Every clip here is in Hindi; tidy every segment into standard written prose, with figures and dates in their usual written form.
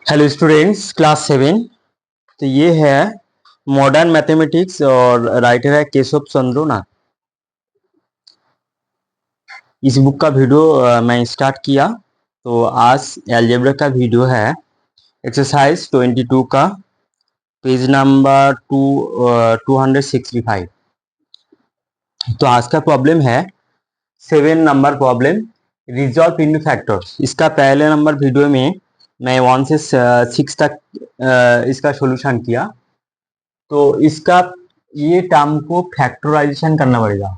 Hello students, class 7। तो ये है मॉडर्न मैथमेटिक्स और राइटर है केशव चंद्र नाथ। इस बुक का वीडियो मैं स्टार्ट किया। तो आज अलजेब्रा का वीडियो है एक्सरसाइज 22 का पेज नंबर 265। तो आज का प्रॉब्लम है 7 number problem, resolve into factors. इसका पहले नंबर वीडियो में मैं 1 से 6 तक इसका सॉल्यूशन किया। तो इसका ये टर्म को फैक्टराइजेशन करना पड़ेगा।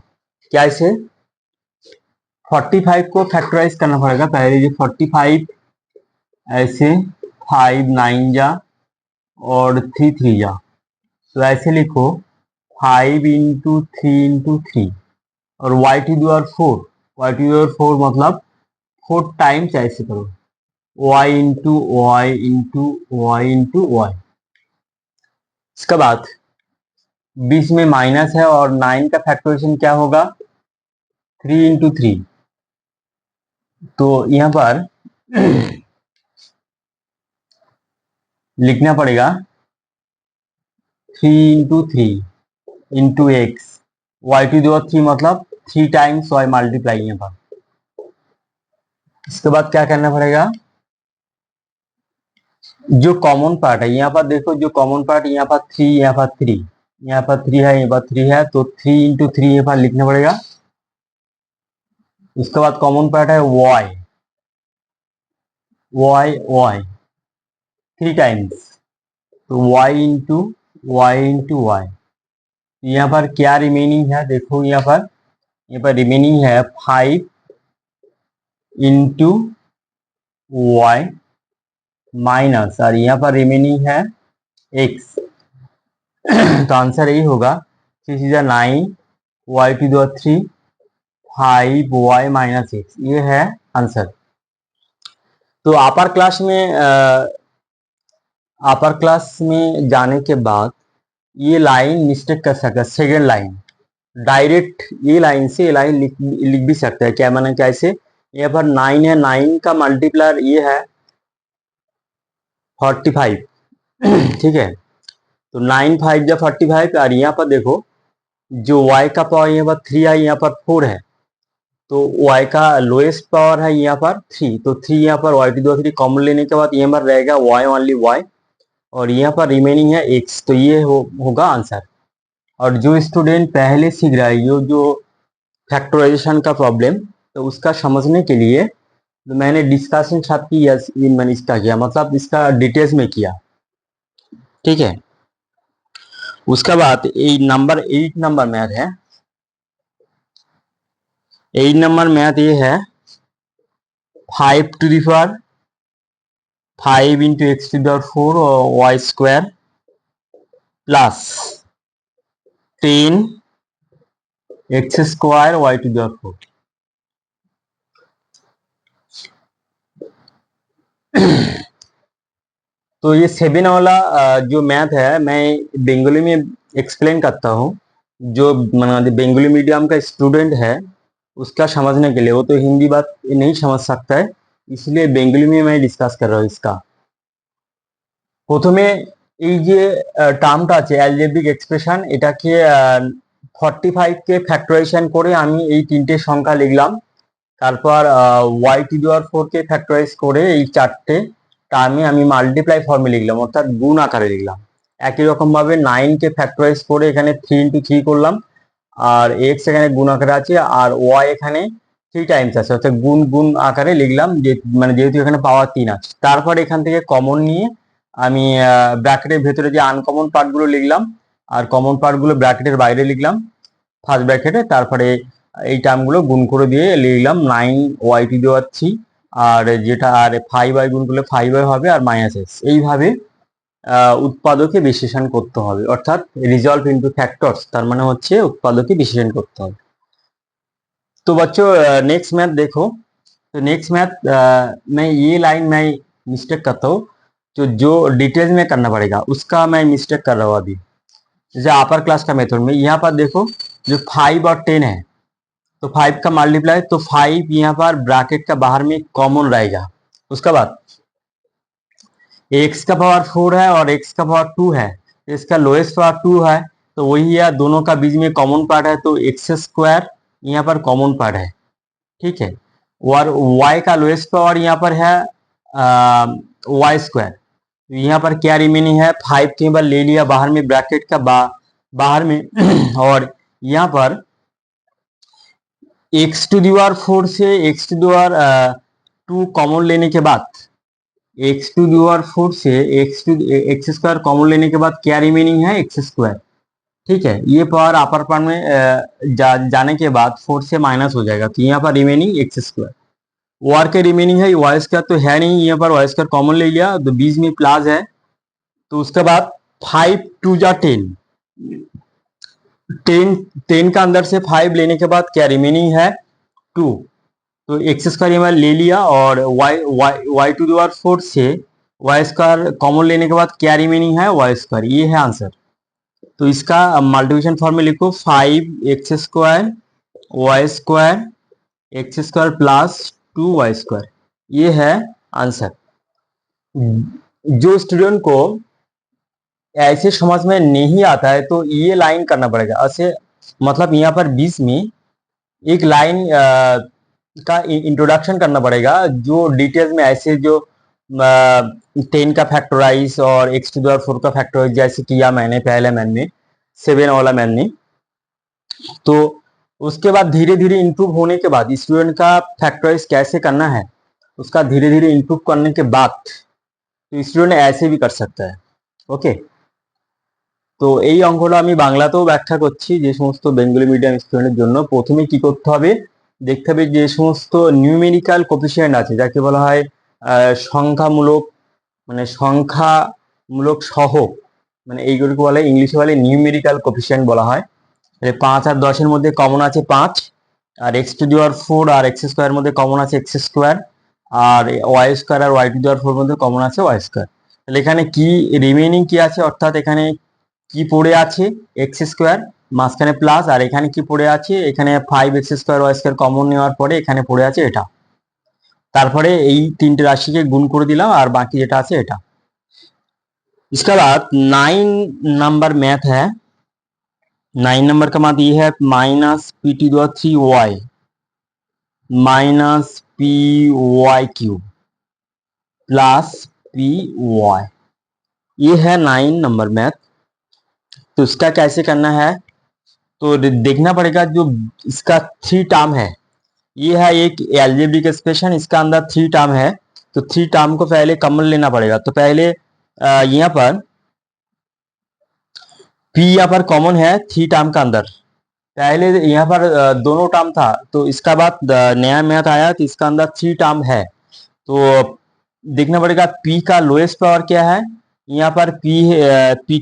क्या इसे 45 को फैक्टराइज करना पड़ेगा। पहले ये 45 ऐसे 5 9 जा और 3 3 जा, तो ऐसे लिखो 5 इंटू 3 इंटू 3 और वाई टू दी और 4, वाई टू दी और 4 मतलब 4 टाइम्स ऐसे करो y into y into y into y. इसके बाद बीच में माइनस है और 9 का फैक्टराइजेशन क्या होगा 3 इंटू 3। तो यहाँ पर लिखना पड़ेगा 3 into 3 into x, y to the 3 मतलब 3 टाइम्स वाई मल्टीप्लाई। यहाँ पर इसके बाद क्या करना पड़ेगा, जो कॉमन पार्ट है यहाँ पर देखो, जो कॉमन पार्ट यहाँ पर 3, यहाँ पर 3, यहाँ पर 3 है, यहाँ पर 3 है, तो 3 इंटू 3 यहाँ पर लिखना पड़ेगा। उसके बाद कॉमन पार्ट है वाई, वाई वाई 3 टाइम्स, तो y into y into y. यहाँ पर क्या रिमेनिंग है देखो, यहाँ पर रिमेनिंग है 5 इंटू वाई माइनस, और यहाँ पर रिमेनिंग है एक्स। तो आंसर यही होगा 3 9 y to the 3 5 y minus x, ये है आंसर। तो अपर क्लास में जाने के बाद ये लाइन मिस्टेक कर सकता है। सेकेंड लाइन डायरेक्ट ये लाइन से ये लाइन लिख भी सकता है। क्या माना कैसे, यहाँ पर 9 है, 9 का मल्टीप्लायर ये है 45, ठीक है। तो 9 5 जा 45, और यहाँ पर देखो जो y का पावर यहाँ पर 3 है, यहाँ पर 4 है, तो y का लोएस्ट पावर है यहाँ पर 3, तो 3 यहाँ पर y टू द 3 कॉमन लेने के बाद यहाँ पर रहेगा y ओनली y, और यहाँ पर रिमेनिंग है x। तो ये होगा आंसर। और जो स्टूडेंट पहले सीख रहा है ये जो फैक्टराइजेशन का प्रॉब्लम, तो उसका समझने के लिए तो मैंने डिस्कशन साथ की, मैंने इसका किया, मतलब इसका डिटेल्स में किया, ठीक है। उसके बाद नंबर 8 नंबर मैथ है। 8 नंबर मैथ ये है 5 to the power 5 into x to the power 4 और y square plus 10 x square y to the power 4। तो ये 7 वाला जो मैथ है मैं बंगाली में एक्सप्लेन करता हूँ। जो बंगाली मीडियम का स्टूडेंट है उसका समझने के लिए, वो तो हिंदी बात नहीं समझ सकता है, इसलिए बंगाली में मैं डिस्कस कर रहा हूँ इसका। প্রথমে এই যে টার্মটা আছে অ্যালজেব্রিক এক্সপ্রেশন, এটাকে 45 কে ফ্যাক্টরাইজেশন করে আমি এই তিনটে সংখ্যা লিখলাম। তারপর y two the power 4 K factorise করে এই চারটে টার্মে আমি মাল্টিপ্লাই ফর্মে লিখলাম, অর্থাৎ গুণ আকারে লিখলাম। একই রকম ভাবে 9 কে ফ্যাক্টরাইজ করে এখানে 3 ইনটু 3 করলাম, আর x এখানে গুণ আকারে আছে, আর y এখানে 3 টাইমস আছে, অর্থাৎ গুণ গুণ আকারে লিখলাম, যে যেহেতু এখানে পাওয়ার 3 আছে। তারপর এখান থেকে কমন নিয়ে আমি ব্র্যাকেটের ভেতরে যে আনকমন পার্টগুলো লিখলাম, আর কমন পার্টগুলো ব্র্যাকেটের বাইরে লিখলাম ফার্স্ট ব্র্যাকেটে। তারপরে এই টার্মগুলো গুণ করে দিয়ে লিখলাম 9 ওয়াই টু দি পাওয়ার 3, আর যেটা আর 5y গুণ করলে 5y হবে, আর মাইনাস এক্স। এইভাবে উৎপাদকে বিশ্লেষণ করতে হবে, অর্থাৎ রিজলভ ইনটু ফ্যাক্টরস, তার মানে হচ্ছে উৎপাদকে বিশ্লেষণ করতে হবে। तो बच्चों नेक्स्ट मैथ देखो। तो नेक्स्ट मैथ मैं ये लाइन मैं मिस्टेक करता हूँ, तो जो डिटेल्स में करना पड़ेगा उसका मैं मिस्टेक कर रहा हूँ अभी। जैसे अपर क्लास का मेथड में यहाँ पर देखो जो 5 और 10 है, तो 5 का मल्टीप्लाई, तो 5 यहाँ पर ब्रैकेट का बाहर में कॉमन रहेगा। उसके बाद एक्स का पावर 4 है और एक्स का पावर 2 है, तो इसका लोएस्ट पावर 2 है, तो वही है, दोनों का बीच में कॉमन पार्ट है, तो एक्स स्क्वायर यहाँ पर कॉमन पार्ट है, ठीक है। और y का लोएस्ट पावर यहाँ पर है वाई स्क्वायर, तो यहाँ पर क्या रिमेनिंग है, 5 केवल ले लिया बाहर में, ब्रैकेट का बाहर में और यहाँ पर एक्स टू दी पावर 4 से x to the power 2 common लेने के बाद, एक्स टू दी पावर 4 से एक्स स्क्वायर कॉमन लेने के बाद क्या रिमेनिंग है, एक्स स्क्वायर, ठीक है। ये पावर अपर पार्ट में जाने के बाद 4 से माइनस हो जाएगा, तो यहाँ पर रिमेनिंग एक्स स्क्वायर। वार के रिमेनिंग है वाई स्क्वायर, तो है नहीं, यहाँ पर वाई स्क्वायर कॉमन ले लिया, तो बीच में प्लस है, तो उसके बाद 5 टू जा 10, 10 का अंदर से 5 लेने के बाद क्या रिमेनिंग है 2, तो एक्स स्क्वायर यहाँ ले लिया, और वाई टू दी पावर 4 से वाई स्क्वायर कॉमन लेने के बाद क्या रिमेनिंग है वाई स्क्वायर, ये है आंसर। तो इसका मल्टीप्लिकेशन फॉर्म में लिखो 5 x square y square x square plus 2 y square, ये है आंसर। जो स्टूडेंट को ऐसे समझ में नहीं आता है तो ये लाइन करना पड़ेगा ऐसे, मतलब यहाँ पर बीच में एक लाइन का इंट्रोडक्शन करना पड़ेगा, जो डिटेल्स में ऐसे जो 10 का फैक्टराइज और एक्स टू द पावर 4 का फैक्टराइज जैसे किया मैंने पहले मैन में, 7 वाला मैन में, तो उसके बाद धीरे धीरे इंप्रूव होने के बाद स्टूडेंट का फैक्टराइज कैसे करना है, उसका धीरे धीरे इंप्रूव करने के बाद तो स्टूडेंट ऐसे भी कर सकता है, ওকে। তো এই অঙ্কটা আমি বাংলাতেও ব্যাখ্যা করছি যে সমস্ত বেঙ্গলি মিডিয়াম স্টুডেন্টের জন্য। প্রথমে কি করতে হবে, দেখতে হবে যে সমস্ত নিউমেরিক্যাল কোফিসিয়েন্ট আছে, যাকে বলা হয় সংখ্যামূলক, মানে সংখ্যামূলক সহগ, মানে এইগুলোকে বলে ইংলিশে বলে নিউমেরিক্যাল কোফিসিয়েন্ট বলা হয়। 5 আর 10 এর মধ্যে কমন আছে 5, আর এক্স টু দি পাওয়ার 4 আর এক্স স্কোয়ার মধ্যে কমন আছে এক্স স্কোয়ার, আর ওয়াই স্কোয়ার আর ওয়াই টু দি পাওয়ার 4 মধ্যে কমন আছে ওয়াই স্কোয়ার। তাহলে এখানে কি রিমেইনিং কি আছে, অর্থাৎ এখানে কি পড়ে আছে এক্স স্কোয়ার, মাঝখানে প্লাস, আর এখানে কি পড়ে আছে, এখানে 5 x square y square common নেওয়ার পরে এখানে পড়ে আছে এটা, তারপরে এই তিনটে রাশিকে গুণ করে দিলাম আর বাকি যেটা আছে এটা। इसके बाद 9 नंबर मैथ है, 9 नंबर का मैथ ये है -p⁻³ minus p y cube plus p y, ये है 9 नंबर मैथ। तो इसका कैसे करना है, तो देखना पड़ेगा जो इसका 3 टर्म है, ये है एक एल्जेब्रिक एक्सप्रेशन, इसका अंदर 3 टर्म है, तो 3 टर्म को पहले कॉमन लेना पड़ेगा। तो पहले यहाँ पर p यहाँ पर कॉमन है 3 टर्म का अंदर, पहले यहाँ पर दोनों टर्म था, तो इसका बाद नया मैथ आया तो इसका अंदर 3 टर्म है, तो देखना पड़ेगा p का लोएस्ट पावर क्या है, यहाँ पर p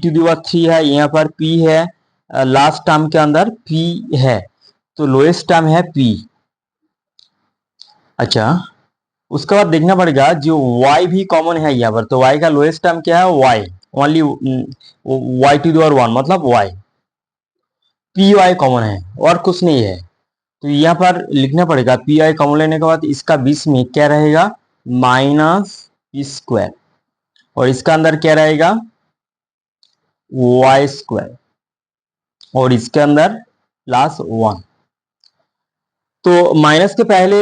टू दी पावर 3 है, यहाँ पर p है, लास्ट टर्म के अंदर p है, तो लोएस्ट टर्म है p। अच्छा, उसके बाद देखना पड़ेगा जो y भी कॉमन है यहाँ पर, तो y का लोएस्ट टर्म क्या है y, only y to the power 1 मतलब y, पी वाई कॉमन है और कुछ नहीं है, तो यहाँ पर लिखना पड़ेगा पी आई कॉमन लेने के बाद इसका बीच में क्या रहेगा -p², और इसका अंदर क्या रहेगा y², और इसके अंदर +1। तो माइनस के पहले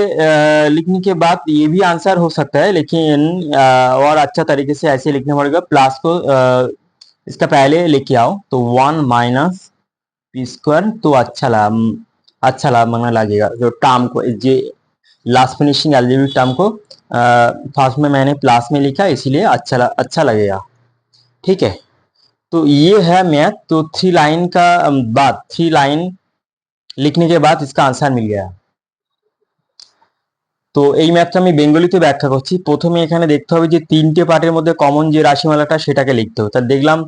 लिखने के बाद ये भी आंसर हो सकता है, लेकिन और अच्छा तरीके से ऐसे लिखना पड़ेगा, प्लस को इसका पहले लेके आओ, तो 1 p², तो अच्छा माना लगेगा जो टर्म को, जो लास्ट फिनिशिंग एल्जेब्रिक टर्म को फर्स्ट में मैंने प्लस में लिखा, इसीलिए अच्छा लगेगा, ठीक है। तो ये है मैथ। तो 3 लाइन का बाद 3 लाइन लिखने के बाद इसका आंसर मिल गया। তো এই ম্যাথটা আমি বেঙ্গলিতে ব্যাখ্যা করছি। প্রথমে এখানে দেখতে হবে যে 3টে পার্টের মধ্যে কমন যে রাশিমালাটা সেটাকে লিখতে হবে। তা দেখলাম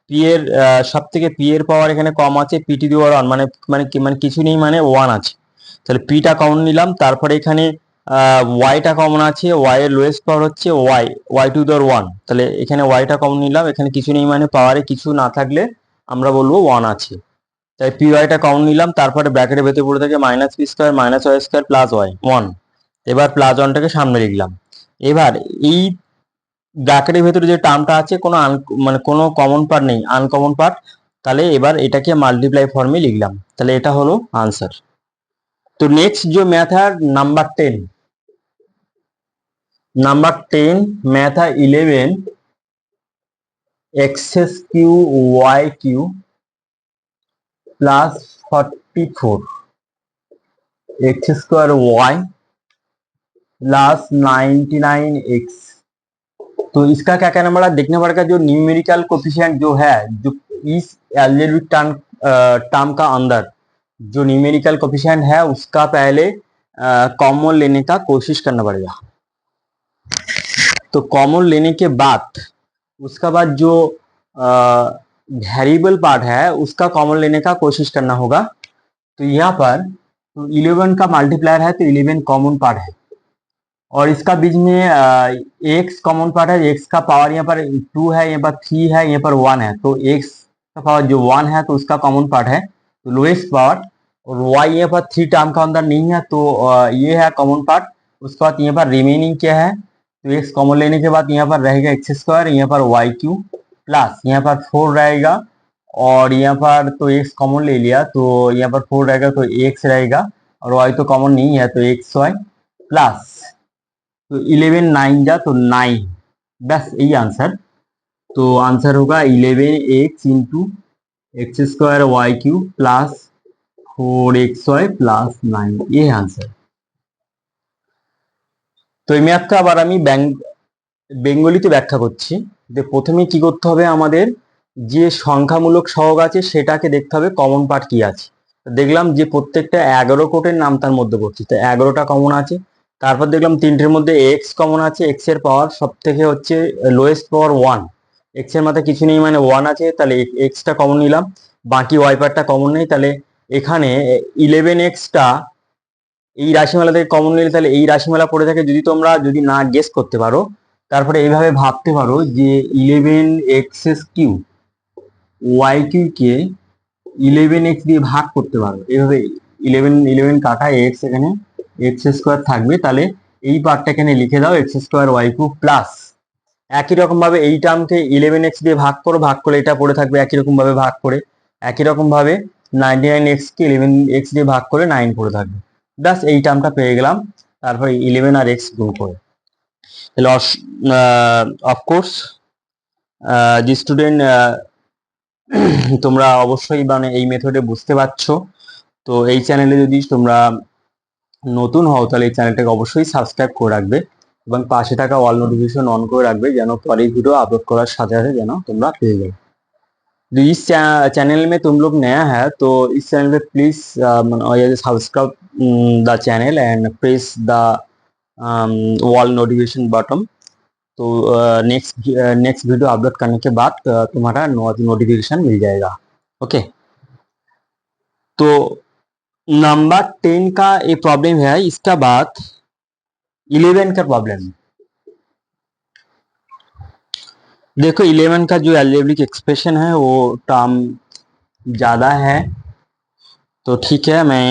পি এর সবথেকে পি এর পাওয়ার এখানে কম আছে, পি টু দি পাওয়ার 1, মানে কিছু নেই, মানে 1 আছে, তাহলে পিটা কমন নিলাম। তারপরে এখানে ওয়াইটা কমন আছে, ওয়াই এর লোয়েস্ট পাওয়ার হচ্ছে ওয়াই টু দি পাওয়ার 1, তাহলে এখানে ওয়াইটা কমন নিলাম, এখানে কিছু নেই মানে পাওয়ারে কিছু না থাকলে আমরা বলবো 1 আছে, তাই পি ওয়াইটা কমন নিলাম। তারপরে ব্র্যাকেটের ভেতরে পড়ে থাকে -p² -y² +y 1, এবার +1টাকে সামনে লিখলাম। এবার এই ব্র্যাকেটের ভেতরে যে টার্মটা আছে কোনো মানে কোনো কমন পার্ট নেই, আনকমন পার্ট। তাহলে এবার এটাকে মাল্টিপ্লাই ফর্মে লিখলাম, তাহলে এটা হলো आंसर। तो नेक्स्ट जो मैथ है नंबर 10 मैथ है 11 x cube y cube plus 44 x square y plus 99 x. तो इसका क्या कहना पड़ा, देखना पड़ेगा जो न्यूमेरिकल कोफिशिएंट जो है, जो इस अलजेब्रिक टर्म का अंदर जो न्यूमेरिकल कोफिशिएंट है उसका पहले कॉमन लेने का कोशिश करना पड़ेगा। तो कॉमन लेने के बाद उसका बाद जो वेरिएबल पार्ट है उसका कॉमन लेने का कोशिश करना होगा। तो यहाँ पर तो 11 का मल्टीप्लायर है, तो 11 कॉमन पार्ट है और इसका बीच में एक्स कॉमन पार्ट है। एक्स का पावर यहाँ पर 2 है, यहाँ पर 3 है, यहाँ पर 1 है, तो एक्स का पावर जो 1 है तो उसका कॉमन पार्ट है, तो लोएस्ट पावर। और वाई यहाँ पर 3 टर्म का अंदर नहीं है, तो ये है कॉमन पार्ट। उसके बाद यहाँ पर रिमेनिंग क्या है, तो एक्स कॉमन लेने के बाद यहाँ पर रहेगा एक्स स्क्वायर, यहाँ पर वाई क्यू प्लस यहाँ पर 4 रहेगा और यहाँ पर तो एक्स कॉमन ले लिया तो यहाँ पर 4 रहेगा, तो एक्स रहेगा और वाई तो कॉमन नहीं है, तो एक्स वाई प्लस तो 11 9 जा तो 9, बस यही आंसर। तो आंसर होगा 11 x into x square y cube plus 4 x y plus 9, ये है आंसर। তো এই ম্যাথটা আবার আমি বেঙ্গলিতে ব্যাখ্যা করছি। যে প্রথমে কি করতে হবে, আমাদের যে সংখ্যামূলক সহগ আছে সেটাকে দেখতে হবে কমন পার্ট কি আছে। দেখলাম যে প্রত্যেকটা 11 কোটের নাম তার মধ্যবর্তী, তো 11টা কমন আছে। তারপর দেখলাম তিনটের মধ্যে এক্স কমন আছে, এক্স এর পাওয়ার সব থেকে হচ্ছে লোয়েস্ট পাওয়ার 1, এক্স এর মাথায় কিছু নেই মানে 1 আছে, তাহলে এক্সটা কমন নিলাম, বাকি ওয়াই পার্টটা কমন নেই। তাহলে এখানে 11 এক্সটা এই রাশিমালা থেকে কমন নিলে তাহলে এই রাশিমালা পড়ে থাকে। যদি তোমরা যদি না গেস করতে পারো তারপরে এইভাবে ভাবতে পারো যে 11 এক্স কিউ ওয়াই কিউ কে 11 এক্স দিয়ে ভাগ করতে পারো, এইভাবে 11 কাটা এক্স, এখানে এক্স স্কোয়ার থাকবে, তাহলে এই পার্টটা এখানে লিখে দাও x square y cube plus একই রকম ভাবে এই টার্মকে 11 এক্স দিয়ে ভাগ করো, ভাগ করলে এটা পড়ে থাকবে একই রকম ভাবে ভাগ করে, একই রকম ভাবে 99 এক্স কে 11 এক্স দিয়ে ভাগ করে 9 পড়ে থাকবে, ব্যাস এই টার্মটা পেয়ে গেলাম। তারপরে 11 আর এক্স গুণ করে, তাহলে অফকোর্স যে স্টুডেন্ট তোমরা অবশ্যই মানে এই মেথডে বুঝতে পারছো। তো এই চ্যানেলে যদি তোমরা নতুন হও তাহলে এই চ্যানেলটাকে অবশ্যই সাবস্ক্রাইব করে রাখবে এবং পাশে থাকা অল নোটিফিকেশন অন করে রাখবে, যেন পরে ভিডিও अपलोड করার সাথে সাথে যেন তোমরা পেয়ে যাও। तो इस चैनल में तुम लोग नया है तो इस चैनल पे please subscribe the channel and press the all notification button. तो नेक्स्ट वीडियो अपलोड करने के बाद तुम्हारा नोटिफिकेशन मिल जाएगा। ओके, तो नंबर 10 का ये प्रॉब्लम है, इसका बाद 11 का प्रॉब्लम। देखो 11 का जो अलजेब्रिक एक्सप्रेशन है वो टर्म ज़्यादा है, तो ठीक है मैं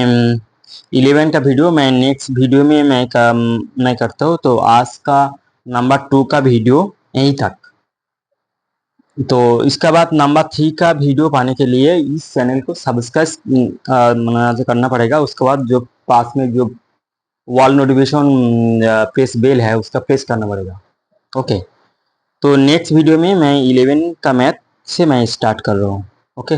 11 का वीडियो मैं नेक्स्ट वीडियो में मैं करता हूँ। तो आज का नंबर 2 का वीडियो यहीं तक। तो इसका बाद नंबर 3 का वीडियो पाने के लिए इस चैनल को सब्सक्राइब करना पड़ेगा। उसके बाद जो पास में जो वॉल नोटिफिकेशन प्रेस बेल है उसका प्रेस करना पड़ेगा। ओके, तो नेक्स्ट वीडियो में मैं 11 का मैथ से मैं स्टार्ट कर रहा हूँ। ओके।